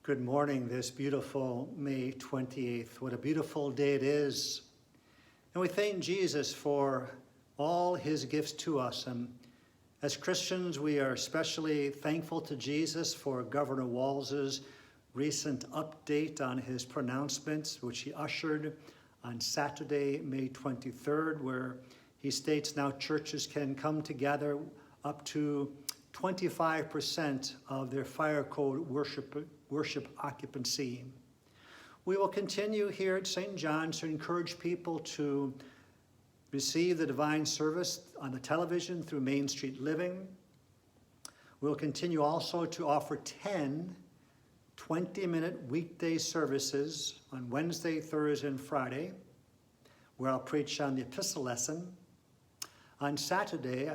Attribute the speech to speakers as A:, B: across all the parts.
A: Good morning, this beautiful May 28th. What a beautiful day it is. And we thank Jesus for all his gifts to us. And as Christians, we are especially thankful to Jesus for Governor Walz's recent update on his pronouncements, which he ushered on Saturday, May 23rd, where he states now churches can come together up to 25% of their fire code worship occupancy. We will continue here at St. John's to encourage people to receive the divine service on the television through Main Street Living. We'll continue also to offer 10 20-minute weekday services on Wednesday, Thursday, and Friday, where I'll preach on the epistle lesson. On Saturday,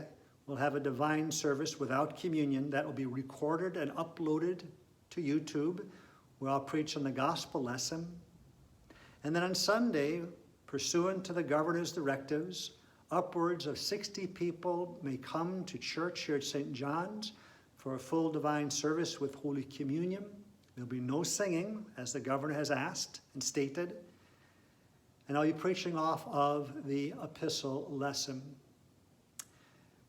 A: we'll have a divine service without communion that will be recorded and uploaded to YouTube, where I'll preach on the gospel lesson. And then on Sunday, pursuant to the governor's directives, upwards of 60 people may come to church here at St. John's for a full divine service with Holy Communion. There'll be no singing, as the governor has asked and stated. And I'll be preaching off of the epistle lesson.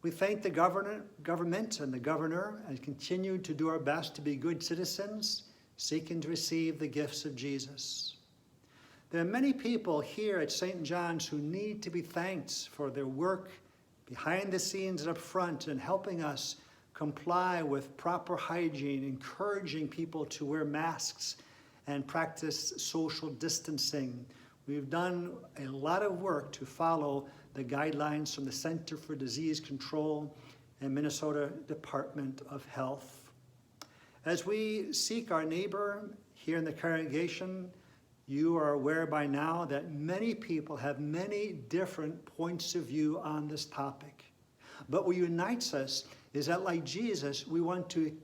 A: We thank the government and the governor and continue to do our best to be good citizens, seeking to receive the gifts of Jesus. There are many people here at St. John's who need to be thanked for their work behind the scenes and up front in helping us comply with proper hygiene, encouraging people to wear masks and practice social distancing. We've done a lot of work to follow the guidelines from the Center for Disease Control and Minnesota Department of Health. As we seek our neighbor here in the congregation, you are aware by now that many people have many different points of view on this topic. But what unites us is that, like Jesus, we want to,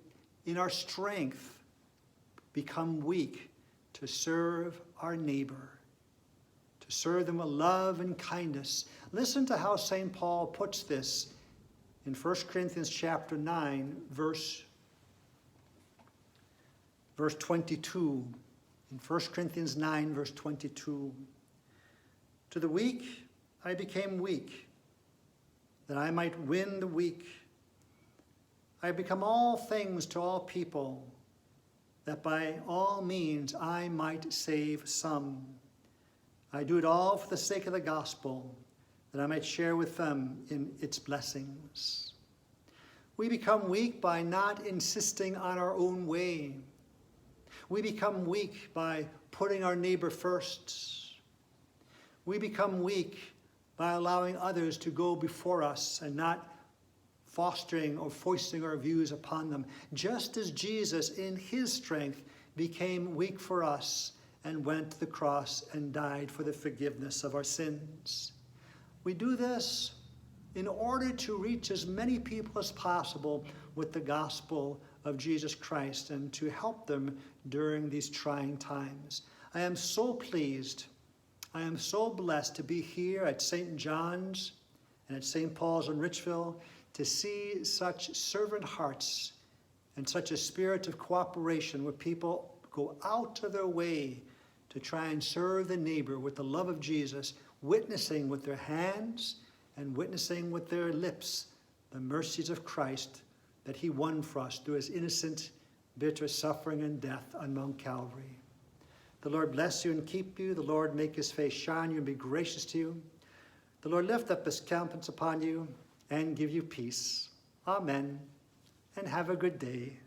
A: in our strength, become weak to serve our neighbor, to serve them with love and kindness. Listen to how St. Paul puts this in 1 Corinthians chapter 9, verse 22. In 1 Corinthians 9, verse 22. To the weak I became weak, that I might win the weak. I have become all things to all people, that by all means I might save some. I do it all for the sake of the gospel, that I might share with them in its blessings. We become weak by not insisting on our own way. We become weak by putting our neighbor first. We become weak by allowing others to go before us and not fostering or foisting our views upon them, just as Jesus, in his strength, became weak for us and went to the cross and died for the forgiveness of our sins. We do this in order to reach as many people as possible with the gospel of Jesus Christ and to help them during these trying times. I am so pleased, I am so blessed to be here at St. John's and at St. Paul's in Richville to see such servant hearts and such a spirit of cooperation where people go out of their way to try and serve the neighbor with the love of Jesus, witnessing with their hands and witnessing with their lips the mercies of Christ that he won for us through his innocent, bitter suffering and death on Mount Calvary. The Lord bless you and keep you. The Lord make his face shine you and be gracious to you. The Lord lift up his countenance upon you and give you peace. Amen. And have a good day.